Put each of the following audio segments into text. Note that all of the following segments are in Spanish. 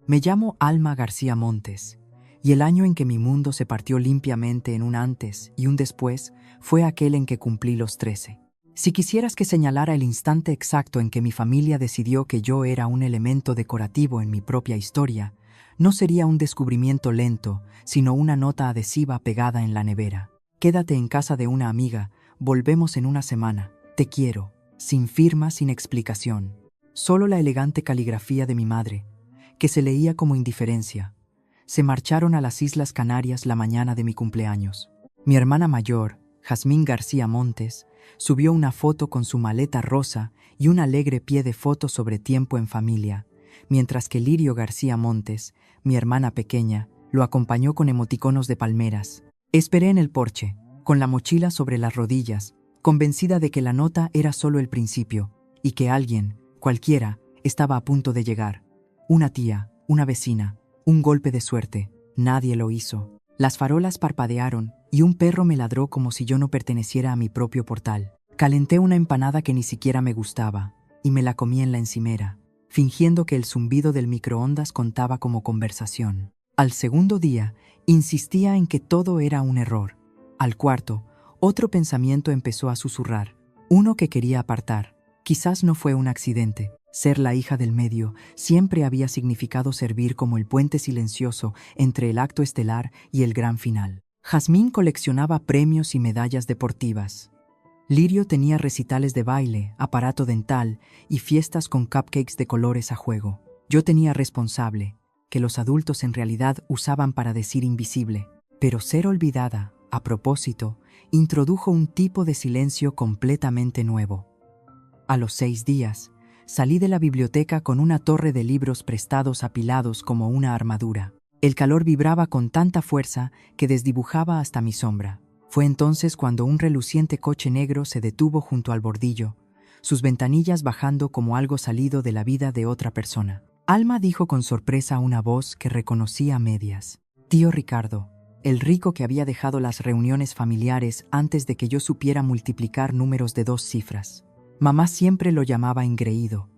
Me llamo Alma García Montes, y el año en que mi mundo se partió limpiamente en un antes y un después fue aquel en que cumplí los 13. Si quisieras que señalara el instante exacto en que mi familia decidió que yo era un elemento decorativo en mi propia historia, no sería un descubrimiento lento, sino una nota adhesiva pegada en la nevera. Quédate en casa de una amiga, volvemos en una semana, te quiero, sin firma, sin explicación. Solo la elegante caligrafía de mi madre, que se leía como indiferencia. Se marcharon a las Islas Canarias la mañana de mi cumpleaños. Mi hermana mayor, Jazmín García Montes, subió una foto con su maleta rosa y un alegre pie de foto sobre tiempo en familia, mientras que Lirio García Montes, mi hermana pequeña, lo acompañó con emoticonos de palmeras. Esperé en el porche, con la mochila sobre las rodillas, convencida de que la nota era solo el principio, y que alguien, cualquiera, estaba a punto de llegar. Una tía, una vecina, un golpe de suerte, nadie lo hizo. Las farolas parpadearon y un perro me ladró como si yo no perteneciera a mi propio portal. Calenté una empanada que ni siquiera me gustaba y me la comí en la encimera, fingiendo que el zumbido del microondas contaba como conversación. Al segundo día, insistía en que todo era un error. Al cuarto, otro pensamiento empezó a susurrar, uno que quería apartar. Quizás no fue un accidente. Ser la hija del medio siempre había significado servir como el puente silencioso entre el acto estelar y el gran final. Jazmín coleccionaba premios y medallas deportivas. Lirio tenía recitales de baile, aparato dental y fiestas con cupcakes de colores a juego. Yo tenía responsable, que los adultos en realidad usaban para decir invisible. Pero ser olvidada, a propósito, introdujo un tipo de silencio completamente nuevo. A los 6 días, salí de la biblioteca con una torre de libros prestados apilados como una armadura. El calor vibraba con tanta fuerza que desdibujaba hasta mi sombra. Fue entonces cuando un reluciente coche negro se detuvo junto al bordillo, sus ventanillas bajando como algo salido de la vida de otra persona. Alma dijo con sorpresa una voz que reconocí a medias. Tío Ricardo, el rico que había dejado las reuniones familiares antes de que yo supiera multiplicar números de 2 cifras. Mamá siempre lo llamaba engreído.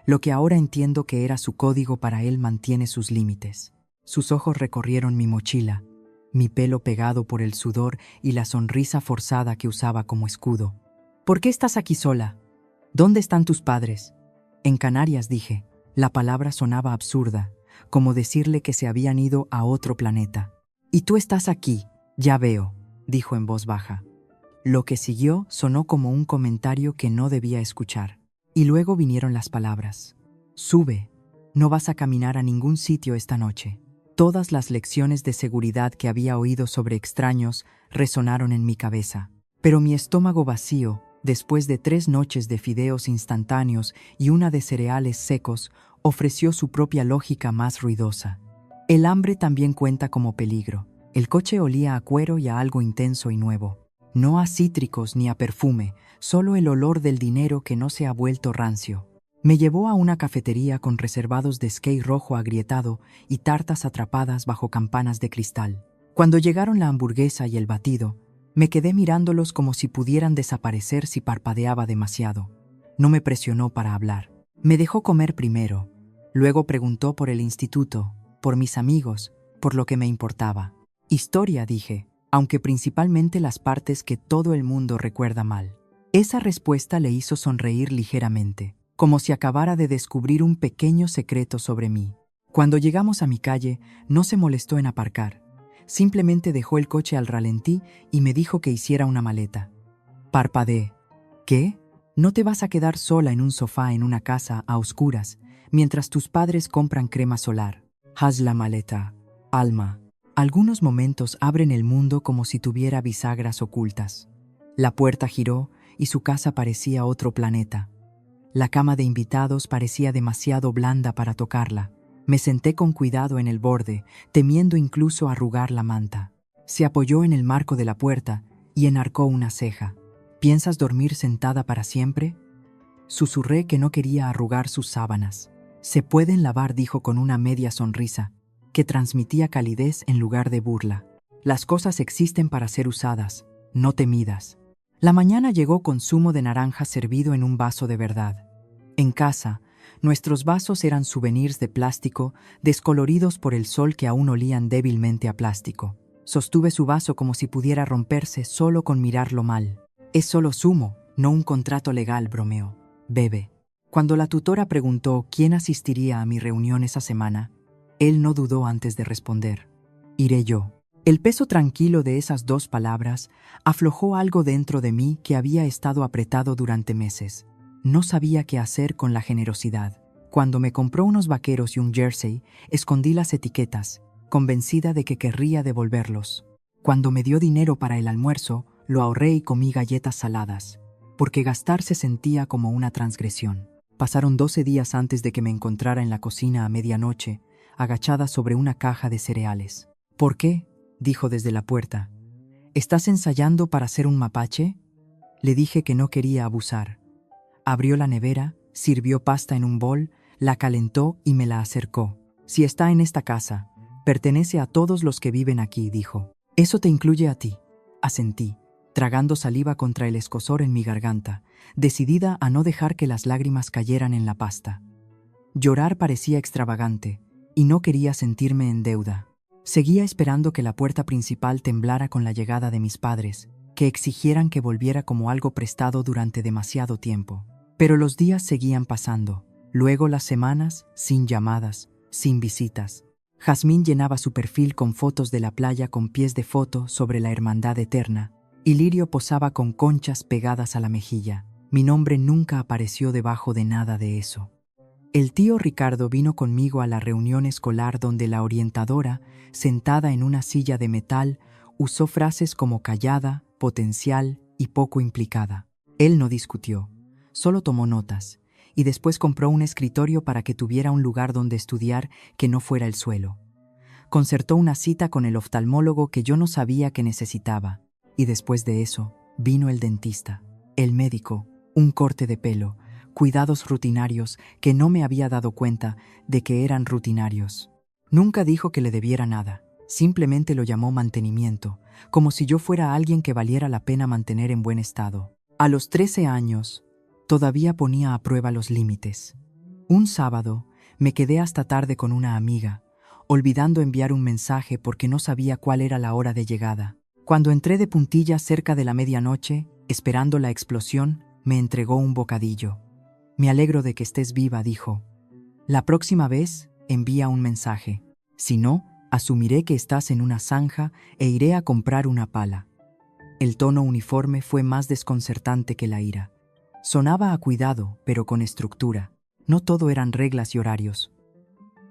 Lo que ahora entiendo que era su código para él mantiene sus límites. Sus ojos recorrieron mi mochila, mi pelo pegado por el sudor y la sonrisa forzada que usaba como escudo. ¿Por qué estás aquí sola? ¿Dónde están tus padres? En Canarias, dije. La palabra sonaba absurda, como decirle que se habían ido a otro planeta. Y tú estás aquí, ya veo, dijo en voz baja. Lo que siguió sonó como un comentario que no debía escuchar. Y luego vinieron las palabras. Sube, no vas a caminar a ningún sitio esta noche. Todas las lecciones de seguridad que había oído sobre extraños resonaron en mi cabeza. Pero mi estómago vacío, después de 3 noches de fideos instantáneos y una de cereales secos, ofreció su propia lógica más ruidosa. El hambre también cuenta como peligro. El coche olía a cuero y a algo intenso y nuevo. No a cítricos ni a perfume, solo el olor del dinero que no se ha vuelto rancio. Me llevó a una cafetería con reservados de skate rojo agrietado y tartas atrapadas bajo campanas de cristal. Cuando llegaron la hamburguesa y el batido, me quedé mirándolos como si pudieran desaparecer si parpadeaba demasiado. No me presionó para hablar. Me dejó comer primero. Luego preguntó por el instituto, por mis amigos, por lo que me importaba. Historia, dije, aunque principalmente las partes que todo el mundo recuerda mal. Esa respuesta le hizo sonreír ligeramente, como si acabara de descubrir un pequeño secreto sobre mí. Cuando llegamos a mi calle, no se molestó en aparcar. Simplemente dejó el coche al ralentí y me dijo que hiciera una maleta. Parpadeé. ¿Qué? No te vas a quedar sola en un sofá en una casa a oscuras, mientras tus padres compran crema solar. Haz la maleta, Alma. Algunos momentos abren el mundo como si tuviera bisagras ocultas. La puerta giró y su casa parecía otro planeta. La cama de invitados parecía demasiado blanda para tocarla. Me senté con cuidado en el borde, temiendo incluso arrugar la manta. Se apoyó en el marco de la puerta y enarcó una ceja. ¿Piensas dormir sentada para siempre? Susurré que no quería arrugar sus sábanas. Se pueden lavar, dijo con una media sonrisa, que transmitía calidez en lugar de burla. Las cosas existen para ser usadas, no temidas. La mañana llegó con zumo de naranja servido en un vaso de verdad. En casa, Nuestros vasos eran souvenirs de plástico, descoloridos por el sol que aún olían débilmente a plástico. Sostuve su vaso como si pudiera romperse solo con mirarlo mal. Es solo zumo, no un contrato legal, bromeó. Bebe. Cuando la tutora preguntó quién asistiría a mi reunión esa semana, él no dudó antes de responder. Iré yo. El peso tranquilo de esas dos palabras aflojó algo dentro de mí que había estado apretado durante meses. No sabía qué hacer con la generosidad. Cuando me compró unos vaqueros y un jersey, escondí las etiquetas, convencida de que querría devolverlos. Cuando me dio dinero para el almuerzo, lo ahorré y comí galletas saladas, porque gastar se sentía como una transgresión. Pasaron 12 días antes de que me encontrara en la cocina a medianoche, agachada sobre una caja de cereales. ¿Por qué?, dijo desde la puerta. ¿Estás ensayando para ser un mapache? Le dije que no quería abusar. Abrió la nevera, sirvió pasta en un bol, la calentó y me la acercó. Si está en esta casa, pertenece a todos los que viven aquí, dijo. Eso te incluye a ti. Asentí, tragando saliva contra el escozor en mi garganta, decidida a no dejar que las lágrimas cayeran en la pasta. Llorar parecía extravagante, y no quería sentirme en deuda. Seguía esperando que la puerta principal temblara con la llegada de mis padres, que exigieran que volviera como algo prestado durante demasiado tiempo. Pero los días seguían pasando, luego las semanas, sin llamadas, sin visitas. Jazmín llenaba su perfil con fotos de la playa con pies de foto sobre la hermandad eterna, y Lirio posaba con conchas pegadas a la mejilla. Mi nombre nunca apareció debajo de nada de eso. El tío Ricardo vino conmigo a la reunión escolar donde la orientadora, sentada en una silla de metal, usó frases como callada, potencial y poco implicada. Él no discutió, solo tomó notas, y después compró un escritorio para que tuviera un lugar donde estudiar que no fuera el suelo. Concertó una cita con el oftalmólogo que yo no sabía que necesitaba, y después de eso vino el dentista, el médico, un corte de pelo, cuidados rutinarios que no me había dado cuenta de que eran rutinarios. Nunca dijo que le debiera nada, simplemente lo llamó mantenimiento, como si yo fuera alguien que valiera la pena mantener en buen estado. A los 13 años, todavía ponía a prueba los límites. Un sábado, me quedé hasta tarde con una amiga, olvidando enviar un mensaje porque no sabía cuál era la hora de llegada. Cuando entré de puntillas cerca de la medianoche, esperando la explosión, me entregó un bocadillo. Me alegro de que estés viva, dijo. La próxima vez, envía un mensaje. Si no, asumiré que estás en una zanja e iré a comprar una pala. El tono uniforme fue más desconcertante que la ira. Sonaba a cuidado, pero con estructura. No todo eran reglas y horarios.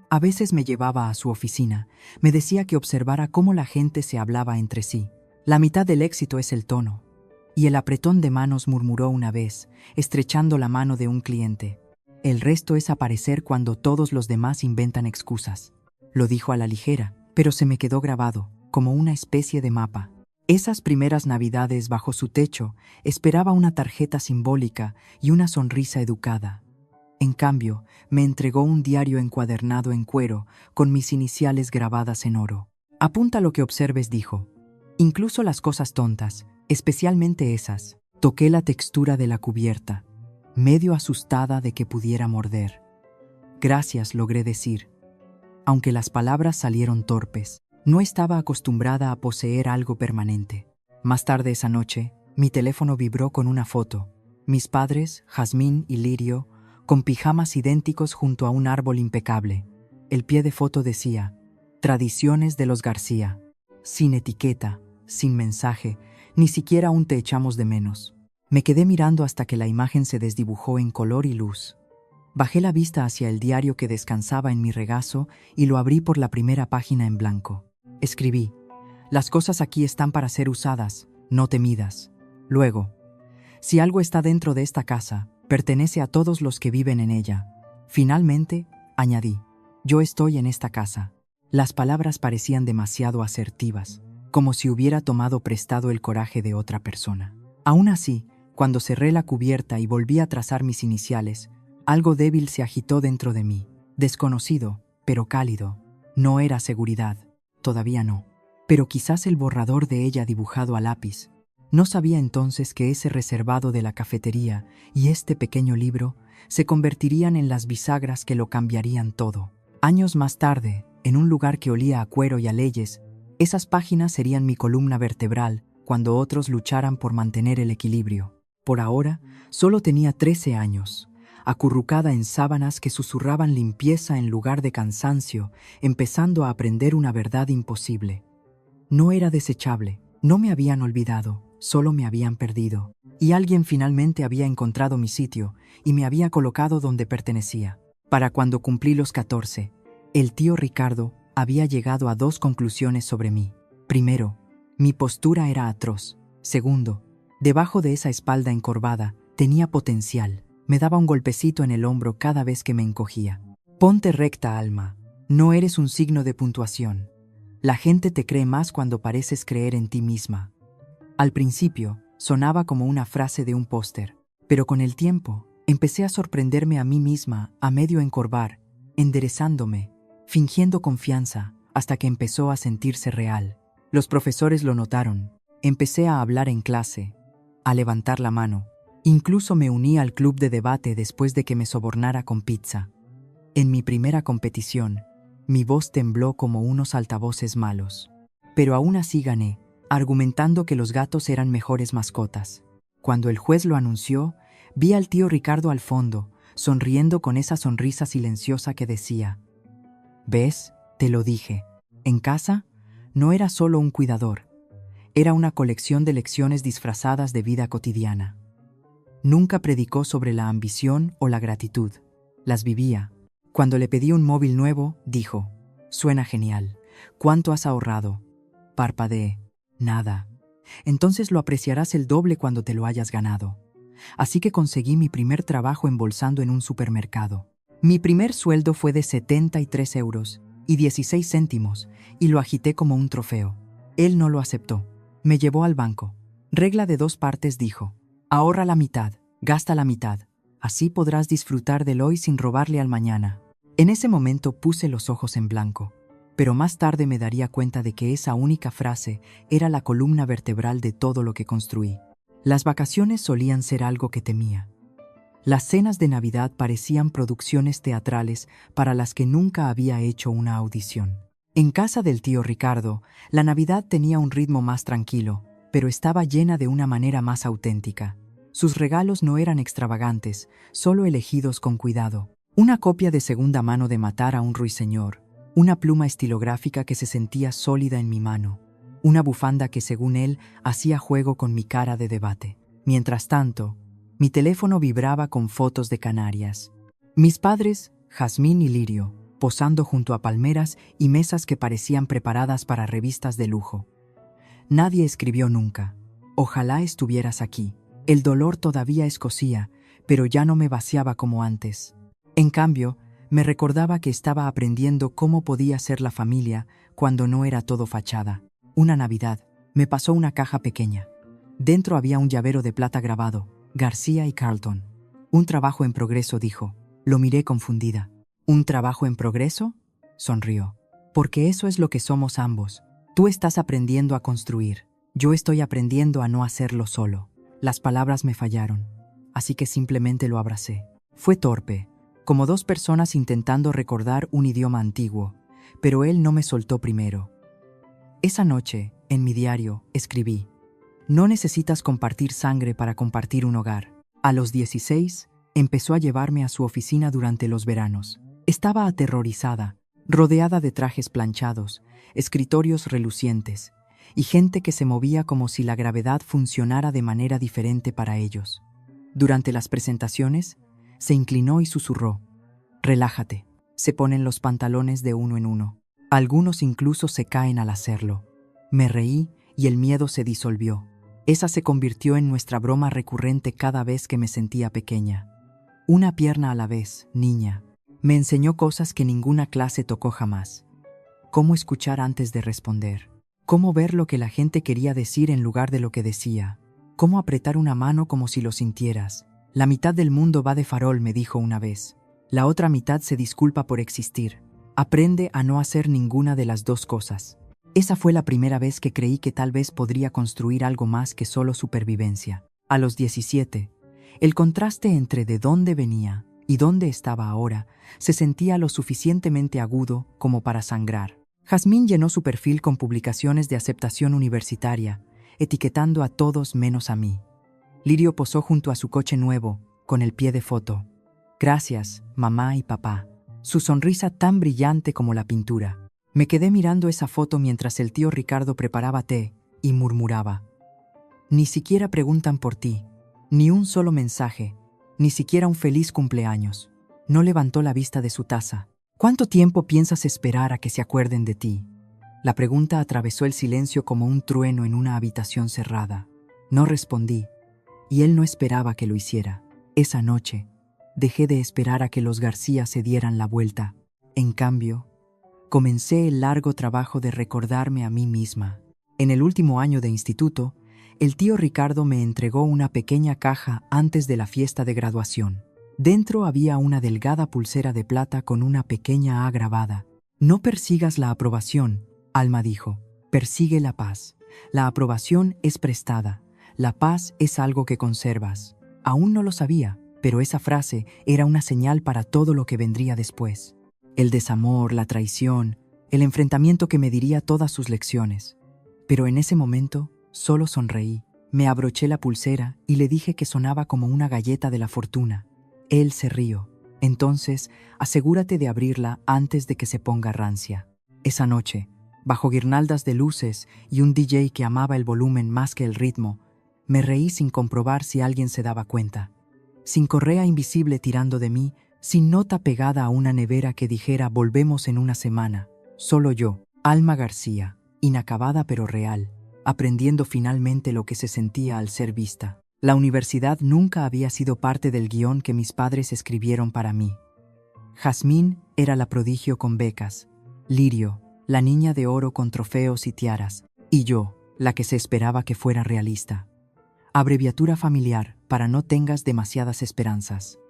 A veces me llevaba a su oficina. Me decía que observara cómo la gente se hablaba entre sí. La mitad del éxito es el tono. Y el apretón de manos, murmuró una vez, estrechando la mano de un cliente. El resto es aparecer cuando todos los demás inventan excusas. Lo dijo a la ligera, pero se me quedó grabado, como una especie de mapa. Esas primeras navidades bajo su techo esperaba una tarjeta simbólica y una sonrisa educada. En cambio, me entregó un diario encuadernado en cuero con mis iniciales grabadas en oro. Apunta lo que observes, dijo. Incluso las cosas tontas, especialmente esas. Toqué la textura de la cubierta, medio asustada de que pudiera morder. Gracias, logré decir. Aunque las palabras salieron torpes, no estaba acostumbrada a poseer algo permanente. Más tarde esa noche, mi teléfono vibró con una foto. Mis padres, Jazmín y Lirio, con pijamas idénticos junto a un árbol impecable. El pie de foto decía, Tradiciones de los García. Sin etiqueta, sin mensaje, ni siquiera un te echamos de menos. Me quedé mirando hasta que la imagen se desdibujó en color y luz. Bajé la vista hacia el diario que descansaba en mi regazo y lo abrí por la primera página en blanco. Escribí, las cosas aquí están para ser usadas, no te midas. Luego, si algo está dentro de esta casa, pertenece a todos los que viven en ella. Finalmente, añadí, yo estoy en esta casa. Las palabras parecían demasiado asertivas, como si hubiera tomado prestado el coraje de otra persona. Aún así, cuando cerré la cubierta y volví a trazar mis iniciales, algo débil se agitó dentro de mí, desconocido, pero cálido. No era seguridad, todavía no, pero quizás el borrador de ella dibujado a lápiz. No sabía entonces que ese reservado de la cafetería y este pequeño libro se convertirían en las bisagras que lo cambiarían todo. Años más tarde, en un lugar que olía a cuero y a leyes, esas páginas serían mi columna vertebral cuando otros lucharan por mantener el equilibrio. Por ahora, solo tenía 13 años, acurrucada en sábanas que susurraban limpieza en lugar de cansancio, empezando a aprender una verdad imposible. No era desechable, no me habían olvidado, solo me habían perdido. Y alguien finalmente había encontrado mi sitio y me había colocado donde pertenecía. Para cuando cumplí los 14, el tío Ricardo había llegado a 2 conclusiones sobre mí. Primero, mi postura era atroz. Segundo, debajo de esa espalda encorvada tenía potencial. Me daba un golpecito en el hombro cada vez que me encogía. Ponte recta, Alma. No eres un signo de puntuación. La gente te cree más cuando pareces creer en ti misma. Al principio, sonaba como una frase de un póster, pero con el tiempo, empecé a sorprenderme a mí misma, a medio encorvar, enderezándome, fingiendo confianza, hasta que empezó a sentirse real. Los profesores lo notaron. Empecé a hablar en clase, a levantar la mano. Incluso me uní al club de debate después de que me sobornara con pizza. En mi primera competición, mi voz tembló como unos altavoces malos. Pero aún así gané, argumentando que los gatos eran mejores mascotas. Cuando el juez lo anunció, vi al tío Ricardo al fondo, sonriendo con esa sonrisa silenciosa que decía: «¿Ves? Te lo dije. En casa, no era solo un cuidador. Era una colección de lecciones disfrazadas de vida cotidiana». Nunca predicó sobre la ambición o la gratitud. Las vivía. Cuando le pedí un móvil nuevo, dijo: «Suena genial. ¿Cuánto has ahorrado?» Parpadeé. «Nada. Entonces lo apreciarás el doble cuando te lo hayas ganado». Así que conseguí mi primer trabajo embolsando en un supermercado. Mi primer sueldo fue de 73 euros y 16 céntimos y lo agité como un trofeo. Él no lo aceptó. Me llevó al banco. Regla de 2 partes, dijo. Ahorra la mitad, gasta la mitad. Así podrás disfrutar del hoy sin robarle al mañana. En ese momento puse los ojos en blanco, pero más tarde me daría cuenta de que esa única frase era la columna vertebral de todo lo que construí. Las vacaciones solían ser algo que temía. Las cenas de Navidad parecían producciones teatrales para las que nunca había hecho una audición. En casa del tío Ricardo, la Navidad tenía un ritmo más tranquilo, pero estaba llena de una manera más auténtica. Sus regalos no eran extravagantes, solo elegidos con cuidado. Una copia de segunda mano de Matar a un ruiseñor, una pluma estilográfica que se sentía sólida en mi mano, una bufanda que, según él, hacía juego con mi cara de debate. Mientras tanto, mi teléfono vibraba con fotos de Canarias. Mis padres, Jazmín y Lirio, posando junto a palmeras y mesas que parecían preparadas para revistas de lujo. Nadie escribió nunca: «Ojalá estuvieras aquí». El dolor todavía escocía, pero ya no me vaciaba como antes. En cambio, me recordaba que estaba aprendiendo cómo podía ser la familia cuando no era todo fachada. Una Navidad, me pasó una caja pequeña. Dentro había un llavero de plata grabado: García y Carlton. «Un trabajo en progreso», dijo. Lo miré confundida. «¿Un trabajo en progreso?», sonrió. «Porque eso es lo que somos ambos. Tú estás aprendiendo a construir. Yo estoy aprendiendo a no hacerlo solo». Las palabras me fallaron, así que simplemente lo abracé. Fue torpe, como 2 personas intentando recordar un idioma antiguo, pero él no me soltó primero. Esa noche, en mi diario, escribí: «No necesitas compartir sangre para compartir un hogar». A los 16, empezó a llevarme a su oficina durante los veranos. Estaba aterrorizada, rodeada de trajes planchados, escritorios relucientes y gente que se movía como si la gravedad funcionara de manera diferente para ellos. Durante las presentaciones, se inclinó y susurró: «Relájate, se ponen los pantalones de uno en uno. Algunos incluso se caen al hacerlo». Me reí y el miedo se disolvió. Esa se convirtió en nuestra broma recurrente cada vez que me sentía pequeña. «Una pierna a la vez, niña». Me enseñó cosas que ninguna clase tocó jamás. Cómo escuchar antes de responder. Cómo ver lo que la gente quería decir en lugar de lo que decía. Cómo apretar una mano como si lo sintieras. «La mitad del mundo va de farol», me dijo una vez. «La otra mitad se disculpa por existir. Aprende a no hacer ninguna de las 2 cosas». Esa fue la primera vez que creí que tal vez podría construir algo más que solo supervivencia. A los 17, el contraste entre de dónde venía y dónde estaba ahora se sentía lo suficientemente agudo como para sangrar. Jazmín llenó su perfil con publicaciones de aceptación universitaria, etiquetando a todos menos a mí. Lirio posó junto a su coche nuevo, con el pie de foto. Gracias, mamá y papá. Su sonrisa tan brillante como la pintura. Me quedé mirando esa foto mientras el tío Ricardo preparaba té y murmuraba. Ni siquiera preguntan por ti, ni un solo mensaje, ni siquiera un feliz cumpleaños. No levantó la vista de su taza. ¿Cuánto tiempo piensas esperar a que se acuerden de ti? La pregunta atravesó el silencio como un trueno en una habitación cerrada. No respondí, y él no esperaba que lo hiciera. Esa noche, dejé de esperar a que los García se dieran la vuelta. En cambio, comencé el largo trabajo de recordarme a mí misma. En el último año de instituto, el tío Ricardo me entregó una pequeña caja antes de la fiesta de graduación. Dentro había una delgada pulsera de plata con una pequeña A grabada. No persigas la aprobación, Alma dijo. Persigue la paz. La aprobación es prestada. La paz es algo que conservas. Aún no lo sabía, pero esa frase era una señal para todo lo que vendría después. El desamor, la traición, el enfrentamiento que me diría todas sus lecciones. Pero en ese momento, solo sonreí. Me abroché la pulsera y le dije que sonaba como una galleta de la fortuna. Él se rió. Entonces, asegúrate de abrirla antes de que se ponga rancia. Esa noche, bajo guirnaldas de luces y un DJ que amaba el volumen más que el ritmo, me reí sin comprobar si alguien se daba cuenta. Sin correa invisible tirando de mí, sin nota pegada a una nevera que dijera volvemos en una semana. Solo yo, Alma García, inacabada pero real, aprendiendo finalmente lo que se sentía al ser vista. La universidad nunca había sido parte del guión que mis padres escribieron para mí. Jazmín era la prodigio con becas, Lirio, la niña de oro con trofeos y tiaras, y yo, la que se esperaba que fuera realista. Abreviatura familiar para no tengas demasiadas esperanzas.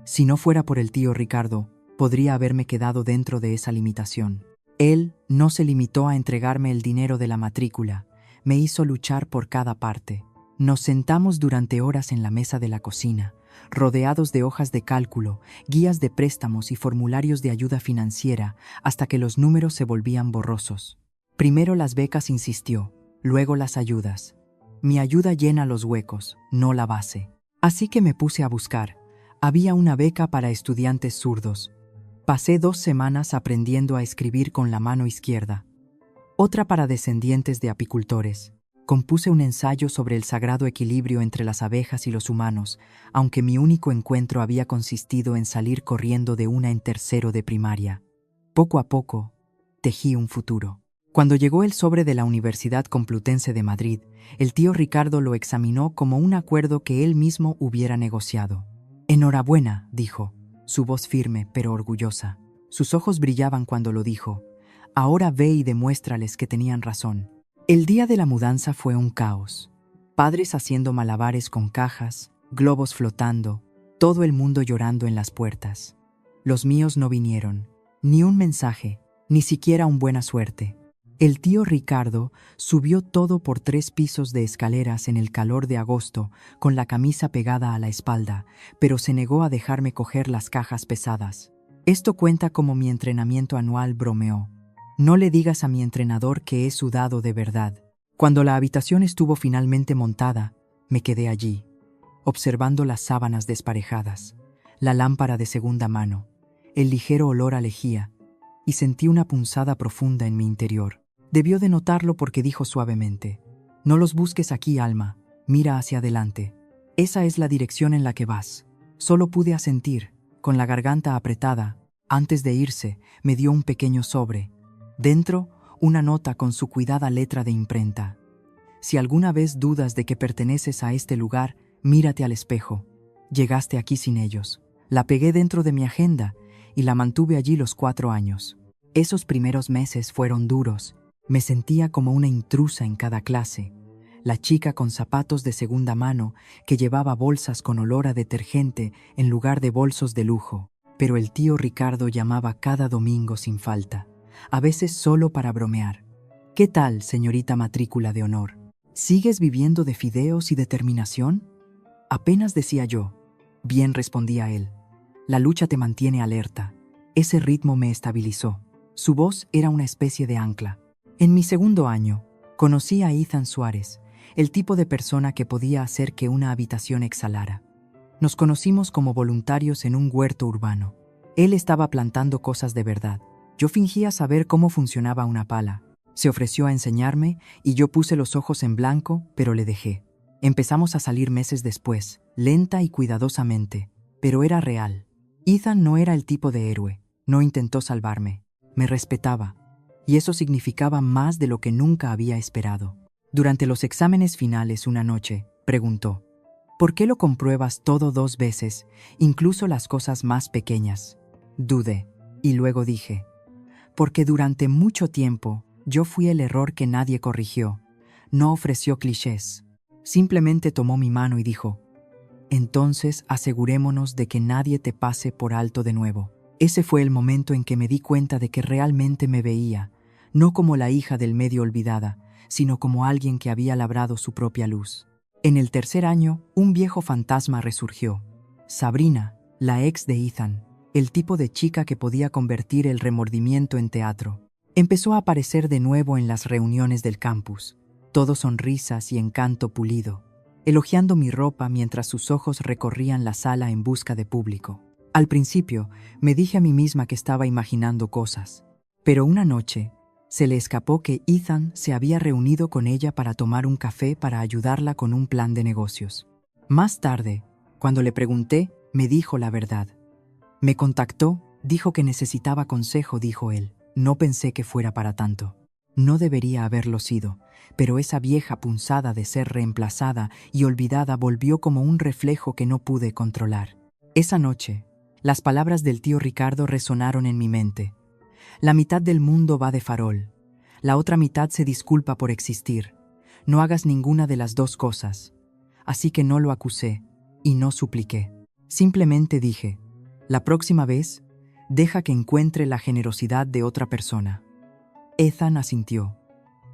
Si no fuera por el tío Ricardo, podría haberme quedado dentro de esa limitación. Él no se limitó a entregarme el dinero de la matrícula, me hizo luchar por cada parte. Nos sentamos durante horas en la mesa de la cocina, rodeados de hojas de cálculo, guías de préstamos y formularios de ayuda financiera, hasta que los números se volvían borrosos. Primero las becas, insistió, luego las ayudas. Mi ayuda llena los huecos, no la base. Así que me puse a buscar. Había una beca para estudiantes zurdos. Pasé 2 semanas aprendiendo a escribir con la mano izquierda. Otra para descendientes de apicultores. Compuse un ensayo sobre el sagrado equilibrio entre las abejas y los humanos, aunque mi único encuentro había consistido en salir corriendo de una en tercero de primaria. Poco a poco, tejí un futuro. Cuando llegó el sobre de la Universidad Complutense de Madrid, el tío Ricardo lo examinó como un acuerdo que él mismo hubiera negociado. «Enhorabuena», dijo, su voz firme pero orgullosa. Sus ojos brillaban cuando lo dijo. «Ahora ve y demuéstrales que tenían razón». El día de la mudanza fue un caos. Padres haciendo malabares con cajas, globos flotando, todo el mundo llorando en las puertas. Los míos no vinieron, ni un mensaje, ni siquiera un buena suerte. El tío Ricardo subió todo por 3 pisos de escaleras en el calor de agosto, con la camisa pegada a la espalda, pero se negó a dejarme coger las cajas pesadas. Esto cuenta como mi entrenamiento anual, bromeó. No le digas a mi entrenador que he sudado de verdad. Cuando la habitación estuvo finalmente montada, me quedé allí, observando las sábanas desparejadas, la lámpara de segunda mano, el ligero olor a lejía, y sentí una punzada profunda en mi interior. Debió de notarlo porque dijo suavemente: «No los busques aquí, Alma, mira hacia adelante. Esa es la dirección en la que vas». Solo pude asentir, con la garganta apretada. Antes de irse, me dio un pequeño sobre. Dentro, una nota con su cuidada letra de imprenta. «Si alguna vez dudas de que perteneces a este lugar, mírate al espejo. Llegaste aquí sin ellos». La pegué dentro de mi agenda y la mantuve allí los 4 años. Esos primeros meses fueron duros. Me sentía como una intrusa en cada clase. La chica con zapatos de segunda mano que llevaba bolsas con olor a detergente en lugar de bolsos de lujo. Pero el tío Ricardo llamaba cada domingo sin falta. A veces solo para bromear. ¿Qué tal, señorita matrícula de honor? ¿Sigues viviendo de fideos y determinación? Apenas decía yo. Bien, respondía él. La lucha te mantiene alerta. Ese ritmo me estabilizó. Su voz era una especie de ancla. En mi segundo año, conocí a Ethan Suárez, el tipo de persona que podía hacer que una habitación exhalara. Nos conocimos como voluntarios en un huerto urbano. Él estaba plantando cosas de verdad. Yo fingía saber cómo funcionaba una pala. Se ofreció a enseñarme y yo puse los ojos en blanco, pero le dejé. Empezamos a salir meses después, lenta y cuidadosamente, pero era real. Ethan no era el tipo de héroe, no intentó salvarme, me respetaba, y eso significaba más de lo que nunca había esperado. Durante los exámenes finales una noche, preguntó, ¿por qué lo compruebas todo 2 veces, incluso las cosas más pequeñas? Dudé, y luego dije, porque durante mucho tiempo yo fui el error que nadie corrigió. No ofreció clichés, simplemente tomó mi mano y dijo, entonces asegurémonos de que nadie te pase por alto de nuevo. Ese fue el momento en que me di cuenta de que realmente me veía, no como la hija del medio olvidada, sino como alguien que había labrado su propia luz. En el tercer año, un viejo fantasma resurgió. Sabrina, la ex de Ethan, el tipo de chica que podía convertir el remordimiento en teatro. Empezó a aparecer de nuevo en las reuniones del campus, todo sonrisas y encanto pulido, elogiando mi ropa mientras sus ojos recorrían la sala en busca de público. Al principio, me dije a mí misma que estaba imaginando cosas, pero una noche se le escapó que Ethan se había reunido con ella para tomar un café para ayudarla con un plan de negocios. Más tarde, cuando le pregunté, me dijo la verdad. Me contactó, dijo que necesitaba consejo, dijo él. No pensé que fuera para tanto. No debería haberlo sido, pero esa vieja punzada de ser reemplazada y olvidada volvió como un reflejo que no pude controlar. Esa noche, las palabras del tío Ricardo resonaron en mi mente. La mitad del mundo va de farol. La otra mitad se disculpa por existir. No hagas ninguna de las dos cosas. Así que no lo acusé y no supliqué. Simplemente dije, la próxima vez, deja que encuentre la generosidad de otra persona. Ethan asintió,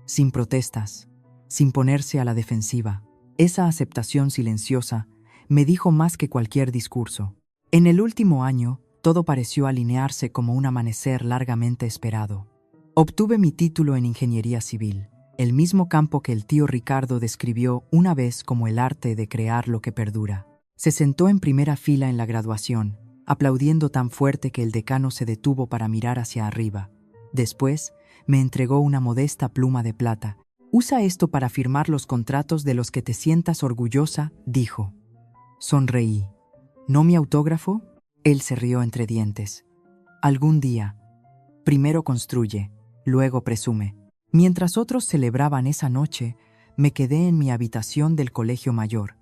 sin protestas, sin ponerse a la defensiva. Esa aceptación silenciosa me dijo más que cualquier discurso. En el último año, todo pareció alinearse como un amanecer largamente esperado. Obtuve mi título en Ingeniería Civil, el mismo campo que el tío Ricardo describió una vez como el arte de crear lo que perdura. Se sentó en primera fila en la graduación, aplaudiendo tan fuerte que el decano se detuvo para mirar hacia arriba. Después, me entregó una modesta pluma de plata. Usa esto para firmar los contratos de los que te sientas orgullosa, dijo. Sonreí. ¿No mi autógrafo? Él se rió entre dientes. Algún día. Primero construye, luego presume. Mientras otros celebraban esa noche, me quedé en mi habitación del colegio mayor,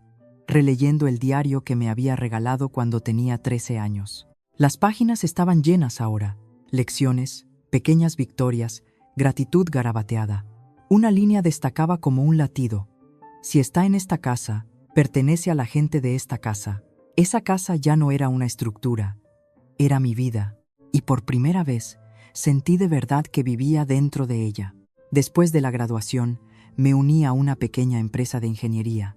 releyendo el diario que me había regalado cuando tenía 13 años. Las páginas estaban llenas ahora. Lecciones, pequeñas victorias, gratitud garabateada. Una línea destacaba como un latido. Si está en esta casa, pertenece a la gente de esta casa. Esa casa ya no era una estructura, era mi vida, y por primera vez sentí de verdad que vivía dentro de ella. Después de la graduación, me uní a una pequeña empresa de ingeniería.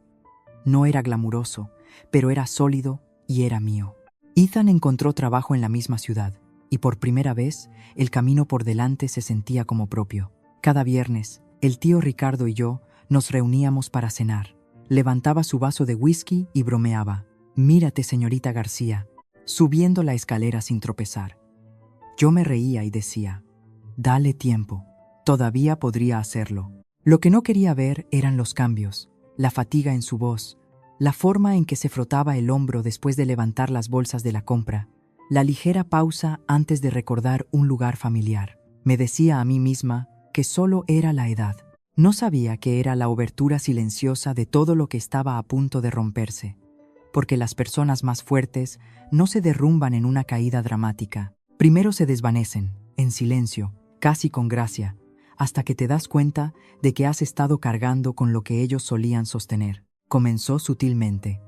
No era glamuroso, pero era sólido y era mío. Ethan encontró trabajo en la misma ciudad, y por primera vez, el camino por delante se sentía como propio. Cada viernes, el tío Ricardo y yo nos reuníamos para cenar. Levantaba su vaso de whisky y bromeaba. Mírate, señorita García, subiendo la escalera sin tropezar. Yo me reía y decía, dale tiempo, todavía podría hacerlo. Lo que no quería ver eran los cambios, la fatiga en su voz, la forma en que se frotaba el hombro después de levantar las bolsas de la compra, la ligera pausa antes de recordar un lugar familiar. Me decía a mí misma que solo era la edad. No sabía que era la obertura silenciosa de todo lo que estaba a punto de romperse, porque las personas más fuertes no se derrumban en una caída dramática. Primero se desvanecen, en silencio, casi con gracia, hasta que te das cuenta de que has estado cargando con lo que ellos solían sostener. Comenzó sutilmente,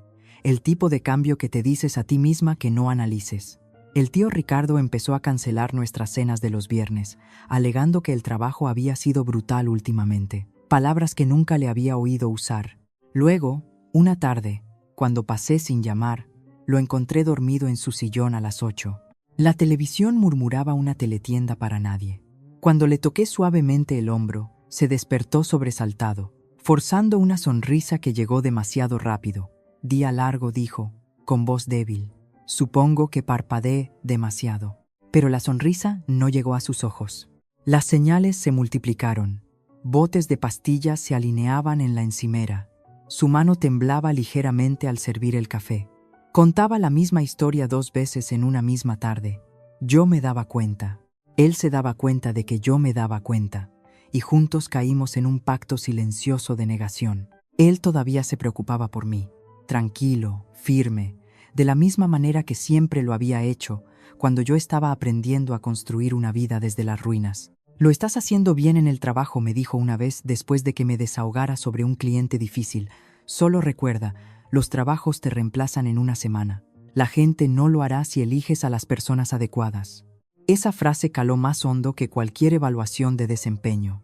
el tipo de cambio que te dices a ti misma que no analices. El tío Ricardo empezó a cancelar nuestras cenas de los viernes, alegando que el trabajo había sido brutal últimamente, palabras que nunca le había oído usar. Luego, una tarde, cuando pasé sin llamar, lo encontré dormido en su sillón a las 8. La televisión murmuraba una teletienda para nadie. Cuando le toqué suavemente el hombro, se despertó sobresaltado, forzando una sonrisa que llegó demasiado rápido. Día largo, dijo, con voz débil. Supongo que parpadeé demasiado. Pero la sonrisa no llegó a sus ojos. Las señales se multiplicaron. Botes de pastillas se alineaban en la encimera. Su mano temblaba ligeramente al servir el café. Contaba la misma historia 2 veces en una misma tarde. Yo me daba cuenta. Él se daba cuenta de que yo me daba cuenta. Y juntos caímos en un pacto silencioso de negación. Él todavía se preocupaba por mí. Tranquilo, firme, de la misma manera que siempre lo había hecho cuando yo estaba aprendiendo a construir una vida desde las ruinas. Lo estás haciendo bien en el trabajo, me dijo una vez después de que me desahogara sobre un cliente difícil. Solo recuerda, los trabajos te reemplazan en una semana. La gente no lo hará si eliges a las personas adecuadas. Esa frase caló más hondo que cualquier evaluación de desempeño.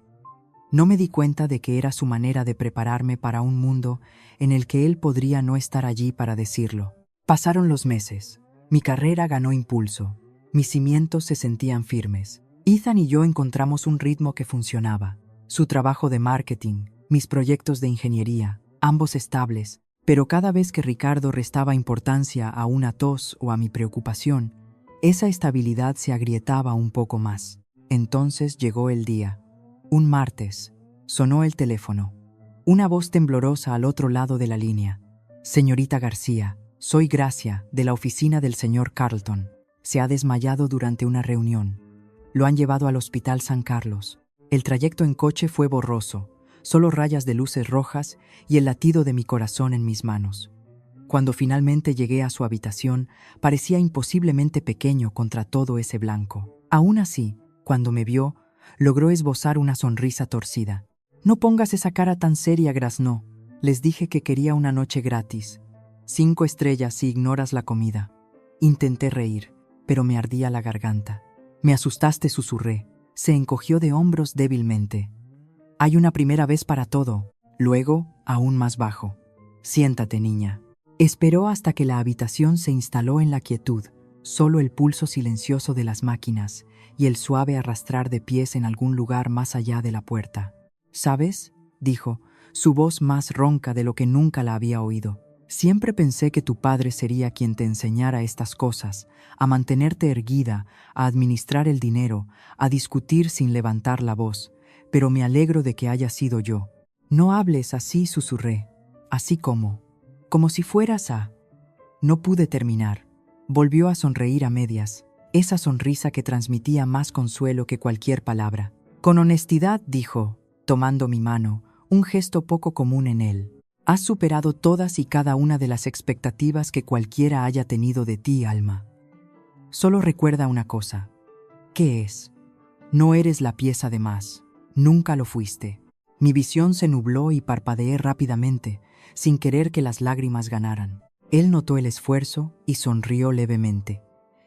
No me di cuenta de que era su manera de prepararme para un mundo en el que él podría no estar allí para decirlo. Pasaron los meses. Mi carrera ganó impulso. Mis cimientos se sentían firmes. Ethan y yo encontramos un ritmo que funcionaba. Su trabajo de marketing, mis proyectos de ingeniería, ambos estables. Pero cada vez que Ricardo restaba importancia a una tos o a mi preocupación, esa estabilidad se agrietaba un poco más. Entonces llegó el día. Un martes. Sonó el teléfono. Una voz temblorosa al otro lado de la línea. Señorita García, soy Gracia, de la oficina del señor Carlton. Se ha desmayado durante una reunión. Lo han llevado al Hospital San Carlos. El trayecto en coche fue borroso, solo rayas de luces rojas y el latido de mi corazón en mis manos. Cuando finalmente llegué a su habitación, parecía imposiblemente pequeño contra todo ese blanco. Aún así, cuando me vio, logró esbozar una sonrisa torcida. No pongas esa cara tan seria, graznó. Les dije que quería una noche gratis. 5 estrellas si ignoras la comida. Intenté reír, pero me ardía la garganta. Me asustaste, susurré. Se encogió de hombros débilmente. Hay una primera vez para todo. Luego, aún más bajo. Siéntate, niña. Esperó hasta que la habitación se instaló en la quietud, solo el pulso silencioso de las máquinas y el suave arrastrar de pies en algún lugar más allá de la puerta. ¿Sabes?, dijo, su voz más ronca de lo que nunca la había oído. Siempre pensé que tu padre sería quien te enseñara estas cosas, a mantenerte erguida, a administrar el dinero, a discutir sin levantar la voz, pero me alegro de que haya sido yo. No hables así, susurré, así como si fueras a... No pude terminar. Volvió a sonreír a medias, esa sonrisa que transmitía más consuelo que cualquier palabra. Con honestidad, dijo, tomando mi mano, un gesto poco común en él. Has superado todas y cada una de las expectativas que cualquiera haya tenido de ti, Alma. Solo recuerda una cosa. ¿Qué es? No eres la pieza de más. Nunca lo fuiste. Mi visión se nubló y parpadeé rápidamente, sin querer que las lágrimas ganaran. Él notó el esfuerzo y sonrió levemente.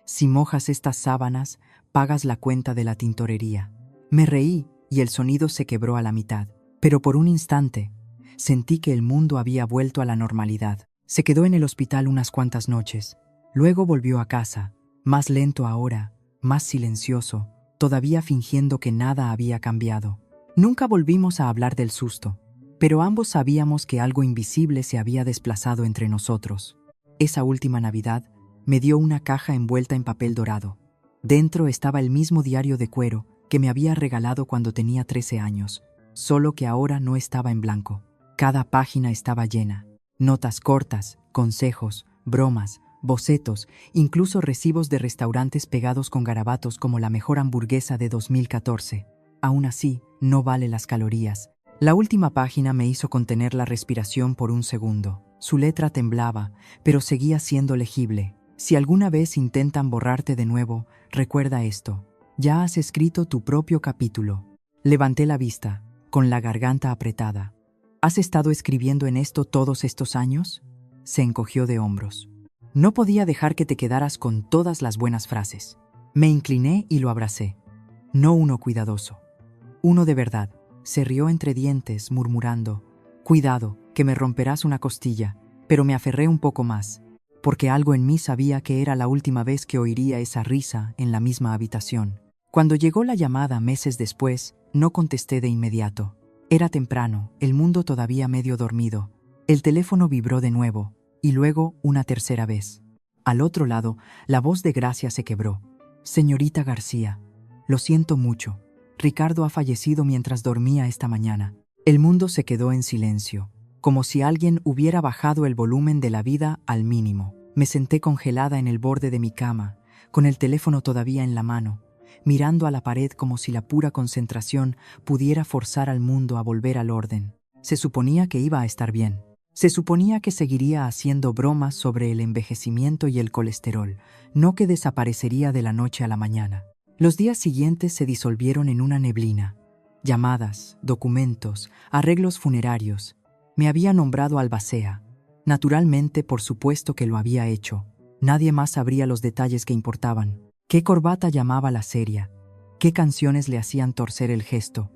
Si mojas estas sábanas, pagas la cuenta de la tintorería. Me reí y el sonido se quebró a la mitad. Pero por un instante, sentí que el mundo había vuelto a la normalidad. Se quedó en el hospital unas cuantas noches. Luego volvió a casa, más lento ahora, más silencioso, todavía fingiendo que nada había cambiado. Nunca volvimos a hablar del susto, pero ambos sabíamos que algo invisible se había desplazado entre nosotros. Esa última Navidad me dio una caja envuelta en papel dorado. Dentro estaba el mismo diario de cuero que me había regalado cuando tenía 13 años, solo que ahora no estaba en blanco. Cada página estaba llena. Notas cortas, consejos, bromas, bocetos, incluso recibos de restaurantes pegados con garabatos como la mejor hamburguesa de 2014. Aún así, no vale las calorías. La última página me hizo contener la respiración por un segundo. Su letra temblaba, pero seguía siendo legible. Si alguna vez intentan borrarte de nuevo, recuerda esto. Ya has escrito tu propio capítulo. Levanté la vista, con la garganta apretada. ¿Has estado escribiendo en esto todos estos años? Se encogió de hombros. No podía dejar que te quedaras con todas las buenas frases. Me incliné y lo abracé. No uno cuidadoso. Uno de verdad. Se rió entre dientes, murmurando: «Cuidado, que me romperás una costilla». Pero me aferré un poco más, porque algo en mí sabía que era la última vez que oiría esa risa en la misma habitación. Cuando llegó la llamada meses después, no contesté de inmediato. Era temprano, el mundo todavía medio dormido. El teléfono vibró de nuevo, y luego una tercera vez. Al otro lado, la voz de Gracia se quebró. «Señorita García, lo siento mucho. Ricardo ha fallecido mientras dormía esta mañana». El mundo se quedó en silencio, como si alguien hubiera bajado el volumen de la vida al mínimo. Me senté congelada en el borde de mi cama, con el teléfono todavía en la mano, mirando a la pared como si la pura concentración pudiera forzar al mundo a volver al orden. Se suponía que iba a estar bien. Se suponía que seguiría haciendo bromas sobre el envejecimiento y el colesterol, no que desaparecería de la noche a la mañana. Los días siguientes se disolvieron en una neblina. Llamadas, documentos, arreglos funerarios. Me había nombrado albacea. Naturalmente, por supuesto que lo había hecho. Nadie más sabría los detalles que importaban. ¿Qué corbata llamaba la seria? ¿Qué canciones le hacían torcer el gesto?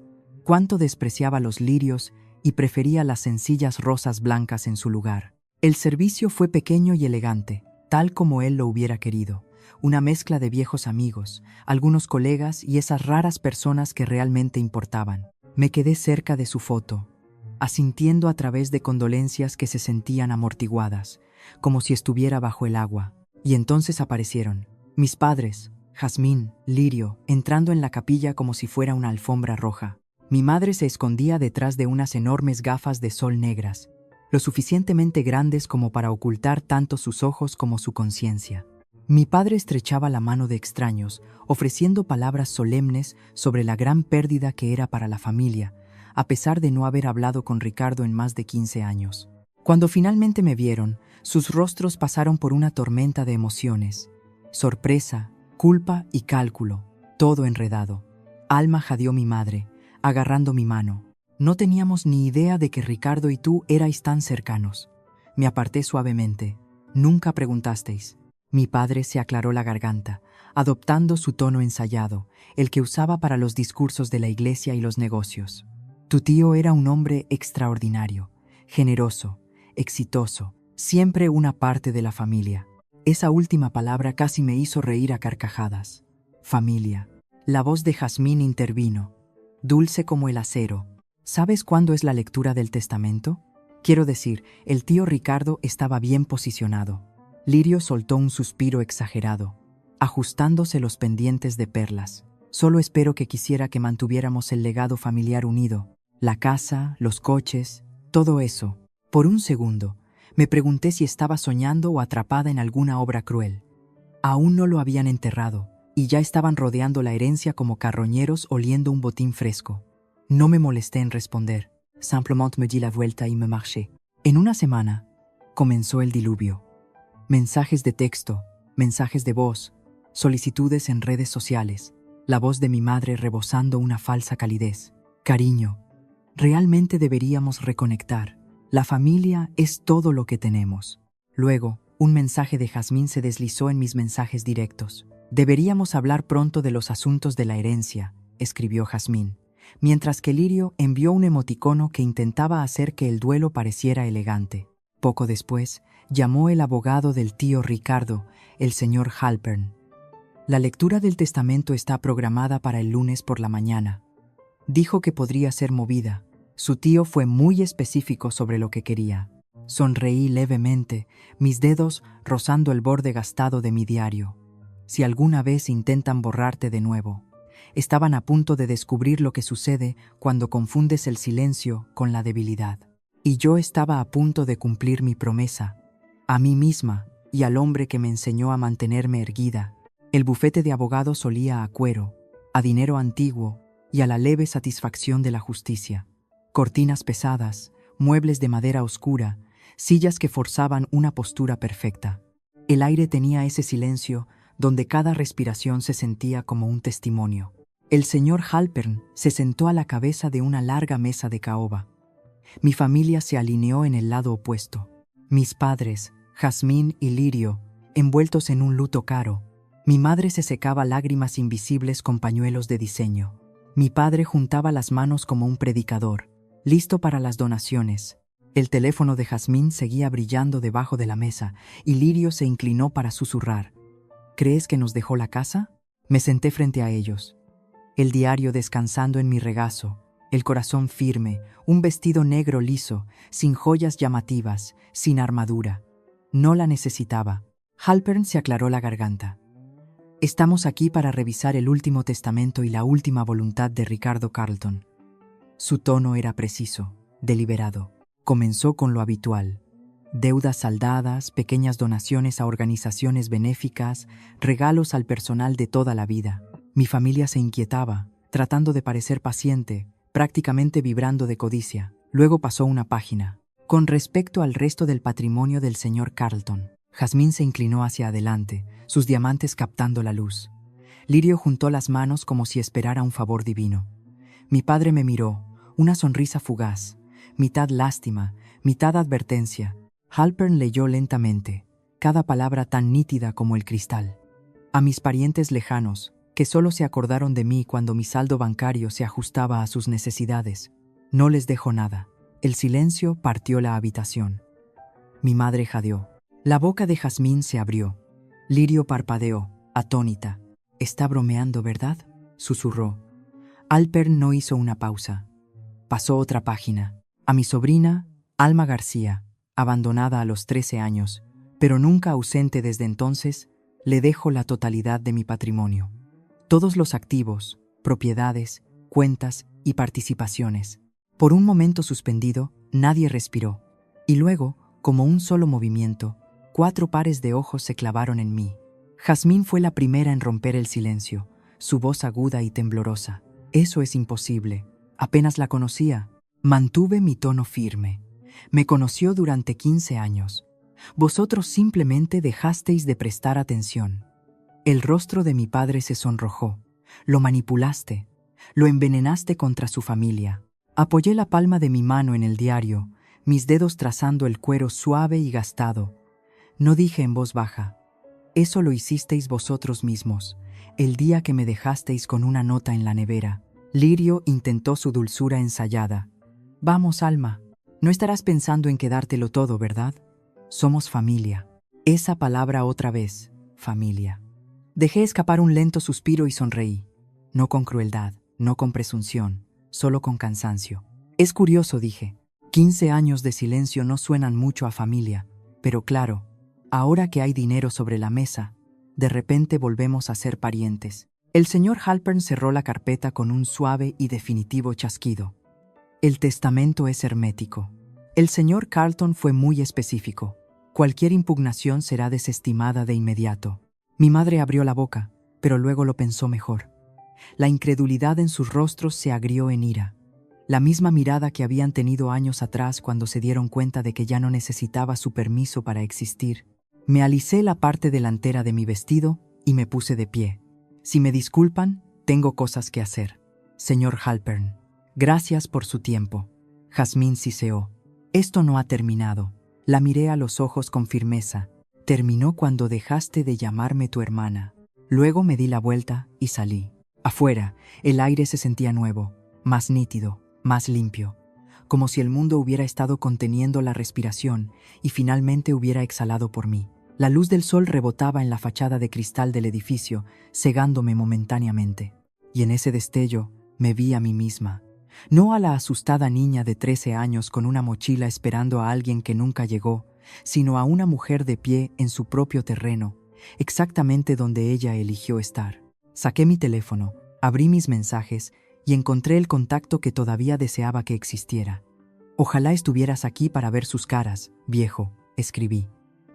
¿Cuánto despreciaba los lirios y prefería las sencillas rosas blancas en su lugar? El servicio fue pequeño y elegante, tal como él lo hubiera querido. Una mezcla de viejos amigos, algunos colegas y esas raras personas que realmente importaban. Me quedé cerca de su foto, asintiendo a través de condolencias que se sentían amortiguadas, como si estuviera bajo el agua. Y entonces aparecieron mis padres, Jazmín, Lirio, entrando en la capilla como si fuera una alfombra roja. Mi madre se escondía detrás de unas enormes gafas de sol negras, lo suficientemente grandes como para ocultar tanto sus ojos como su conciencia. Mi padre estrechaba la mano de extraños, ofreciendo palabras solemnes sobre la gran pérdida que era para la familia, a pesar de no haber hablado con Ricardo en más de 15 años. Cuando finalmente me vieron, sus rostros pasaron por una tormenta de emociones. Sorpresa, culpa y cálculo, todo enredado. Alma, jadeó mi madre, agarrando mi mano. No teníamos ni idea de que Ricardo y tú erais tan cercanos. Me aparté suavemente. Nunca preguntasteis. Mi padre se aclaró la garganta, adoptando su tono ensayado, el que usaba para los discursos de la iglesia y los negocios. Tu tío era un hombre extraordinario, generoso, exitoso, siempre una parte de la familia. Esa última palabra casi me hizo reír a carcajadas. Familia. La voz de Jazmín intervino, dulce como el acero. ¿Sabes cuándo es la lectura del testamento? Quiero decir, el tío Ricardo estaba bien posicionado. Lirio soltó un suspiro exagerado, ajustándose los pendientes de perlas. Solo espero que quisiera que mantuviéramos el legado familiar unido. La casa, los coches, todo eso. Por un segundo, me pregunté si estaba soñando o atrapada en alguna obra cruel. Aún no lo habían enterrado, y ya estaban rodeando la herencia como carroñeros oliendo un botín fresco. No me molesté en responder. Simplement me di la vuelta y me marché. En una semana, comenzó el diluvio. Mensajes de texto, mensajes de voz, solicitudes en redes sociales, la voz de mi madre rebosando una falsa calidez. Cariño, realmente deberíamos reconectar. La familia es todo lo que tenemos. Luego, un mensaje de Jazmín se deslizó en mis mensajes directos. Deberíamos hablar pronto de los asuntos de la herencia, escribió Jazmín, mientras que Lirio envió un emoticono que intentaba hacer que el duelo pareciera elegante. Poco después, llamó el abogado del tío Ricardo, el señor Halpern. La lectura del testamento está programada para el lunes por la mañana. Dijo que podría ser movida. Su tío fue muy específico sobre lo que quería. Sonreí levemente, mis dedos rozando el borde gastado de mi diario. Si alguna vez intentan borrarte de nuevo. Estaban a punto de descubrir lo que sucede cuando confundes el silencio con la debilidad. Y yo estaba a punto de cumplir mi promesa, a mí misma y al hombre que me enseñó a mantenerme erguida. El bufete de abogados olía a cuero, a dinero antiguo y a la leve satisfacción de la justicia. Cortinas pesadas, muebles de madera oscura, sillas que forzaban una postura perfecta. El aire tenía ese silencio donde cada respiración se sentía como un testimonio. El señor Halpern se sentó a la cabeza de una larga mesa de caoba. Mi familia se alineó en el lado opuesto. Mis padres, Jazmín y Lirio, envueltos en un luto caro. Mi madre se secaba lágrimas invisibles con pañuelos de diseño. Mi padre juntaba las manos como un predicador, listo para las donaciones. El teléfono de Jazmín seguía brillando debajo de la mesa y Lirio se inclinó para susurrar. ¿Crees que nos dejó la casa? Me senté frente a ellos. El diario descansando en mi regazo, el corazón firme, un vestido negro liso, sin joyas llamativas, sin armadura. No la necesitaba. Halpern se aclaró la garganta. Estamos aquí para revisar el último testamento y la última voluntad de Ricardo Carleton. Su tono era preciso, deliberado. Comenzó con lo habitual. Deudas saldadas, pequeñas donaciones a organizaciones benéficas, regalos al personal de toda la vida. Mi familia se inquietaba, tratando de parecer paciente, prácticamente vibrando de codicia. Luego pasó una página. Con respecto al resto del patrimonio del señor Carleton. Jazmín se inclinó hacia adelante, sus diamantes captando la luz. Lirio juntó las manos como si esperara un favor divino. Mi padre me miró, una sonrisa fugaz, mitad lástima, mitad advertencia. Halpern leyó lentamente, cada palabra tan nítida como el cristal. A mis parientes lejanos, que solo se acordaron de mí cuando mi saldo bancario se ajustaba a sus necesidades. No les dejo nada. El silencio partió la habitación. Mi madre jadeó. La boca de Jazmín se abrió. Lirio parpadeó, atónita. «Está bromeando, ¿verdad?», susurró. Halpern no hizo una pausa. Pasó otra página. A mi sobrina, Alma García, abandonada a los 13 años, pero nunca ausente desde entonces, le dejo la totalidad de mi patrimonio. Todos los activos, propiedades, cuentas y participaciones. Por un momento suspendido, nadie respiró. Y luego, como un solo movimiento, 4 pares de ojos se clavaron en mí. Jazmín fue la primera en romper el silencio, su voz aguda y temblorosa. «Eso es imposible. Apenas la conocía». Mantuve mi tono firme. «Me conoció durante 15 años. Vosotros simplemente dejasteis de prestar atención». El rostro de mi padre se sonrojó. «Lo manipulaste. Lo envenenaste contra su familia». Apoyé la palma de mi mano en el diario, mis dedos trazando el cuero suave y gastado. No dije en voz baja. «Eso lo hicisteis vosotros mismos, el día que me dejasteis con una nota en la nevera». Lirio intentó su dulzura ensayada. «Vamos, Alma, no estarás pensando en quedártelo todo, ¿verdad? Somos familia». Esa palabra otra vez, familia. Dejé escapar un lento suspiro y sonreí. No con crueldad, no con presunción, solo con cansancio. «Es curioso», dije. 15 años de silencio no suenan mucho a familia, pero claro, ahora que hay dinero sobre la mesa, de repente volvemos a ser parientes. El señor Halpern cerró la carpeta con un suave y definitivo chasquido. «El testamento es hermético. El señor Carleton fue muy específico. Cualquier impugnación será desestimada de inmediato». Mi madre abrió la boca, pero luego lo pensó mejor. La incredulidad en sus rostros se agrió en ira. La misma mirada que habían tenido años atrás cuando se dieron cuenta de que ya no necesitaba su permiso para existir. Me alicé la parte delantera de mi vestido y me puse de pie. «Si me disculpan, tengo cosas que hacer. Señor Halpern, gracias por su tiempo». Jazmín siseó. «Esto no ha terminado». La miré a los ojos con firmeza. «Terminó cuando dejaste de llamarme tu hermana». Luego me di la vuelta y salí. Afuera, el aire se sentía nuevo, más nítido, más limpio, como si el mundo hubiera estado conteniendo la respiración y finalmente hubiera exhalado por mí. La luz del sol rebotaba en la fachada de cristal del edificio, cegándome momentáneamente. Y en ese destello me vi a mí misma. No a la asustada niña de 13 años con una mochila esperando a alguien que nunca llegó, sino a una mujer de pie en su propio terreno, exactamente donde ella eligió estar. Saqué mi teléfono, abrí mis mensajes y encontré el contacto que todavía deseaba que existiera. «Ojalá estuvieras aquí para ver sus caras, viejo», escribí.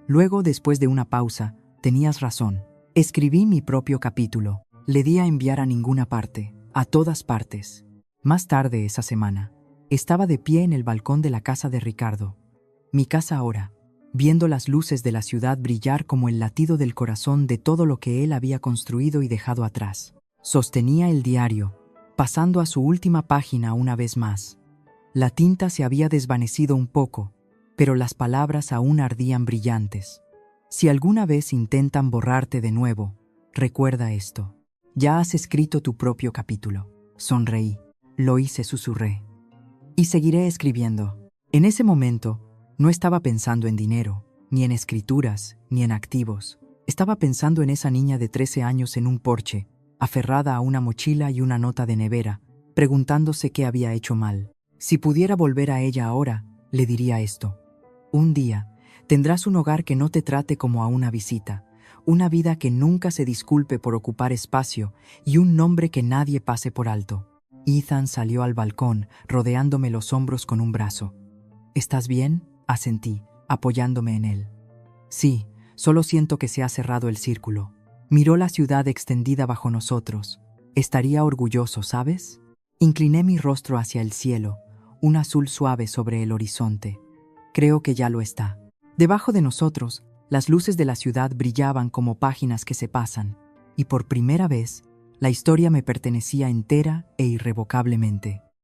Luego, después de una pausa, «Tenías razón. Escribí mi propio capítulo. Le di a enviar a ninguna parte, a todas partes». Más tarde esa semana, estaba de pie en el balcón de la casa de Ricardo. Mi casa ahora, viendo las luces de la ciudad brillar como el latido del corazón de todo lo que él había construido y dejado atrás. Sostenía el diario, pasando a su última página una vez más. La tinta se había desvanecido un poco, pero las palabras aún ardían brillantes. Si alguna vez intentan borrarte de nuevo, recuerda esto. Ya has escrito tu propio capítulo. Sonreí. Lo hice, susurré. Y seguiré escribiendo. En ese momento, no estaba pensando en dinero, ni en escrituras, ni en activos. Estaba pensando en esa niña de 13 años en un porche, aferrada a una mochila y una nota de nevera, preguntándose qué había hecho mal. Si pudiera volver a ella ahora, le diría esto. Un día, tendrás un hogar que no te trate como a una visita, una vida que nunca se disculpe por ocupar espacio y un nombre que nadie pase por alto. Ethan salió al balcón, rodeándome los hombros con un brazo. ¿Estás bien?, asentí, apoyándome en él. Sí, solo siento que se ha cerrado el círculo. Miró la ciudad extendida bajo nosotros. Estaría orgulloso, ¿sabes? Incliné mi rostro hacia el cielo, un azul suave sobre el horizonte. Creo que ya lo está. Debajo de nosotros, las luces de la ciudad brillaban como páginas que se pasan, y por primera vez, la historia me pertenecía entera e irrevocablemente.